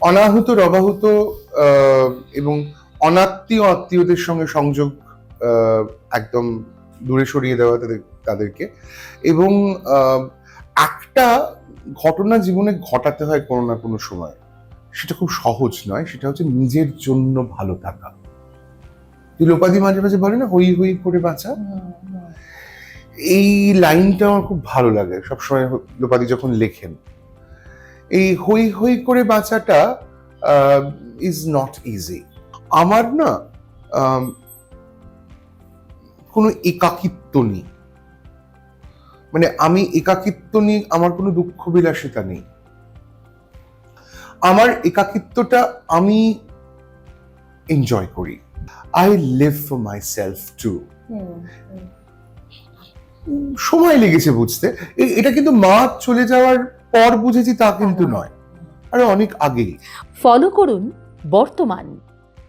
অনাহুত রবাহুত এবং অনাত্মীয় আত্মীয়দের সঙ্গে সংযোগ একদম দূরে সরিয়ে দেওয়া তাদেরকে, এবং একটা ঘটনা জীবনে ঘটাতে হয় কোনো না কোনো সময়, সেটা খুব সহজ নয়, সেটা হচ্ছে নিজের জন্য ভালো থাকা। লোপাদি মাঝে মাঝে বলে না, হই হই করে বাঁচা। এই লাইনটা আমার খুব ভালো লাগে সবসময় লোপাদি যখন লেখেন। এই হই হই করে বাঁচাটা ইজ নট ইজি। আমার না কোনো একাকিত্ব নেই, মানে আমি একাকিত্ব নিয়ে আমার কোনো দুঃখ বিলাসিতা নেই। আমার একাকিত্বটা আমি এনজয় করি। I live for myself too. সময় লেগেছে বুঝতে, এটা কিন্তু মা চলে যাওয়ার পর বুঝেছি তা কিন্তু নয়, আরে অনেক আগেই। ফলো করুন বর্তমান।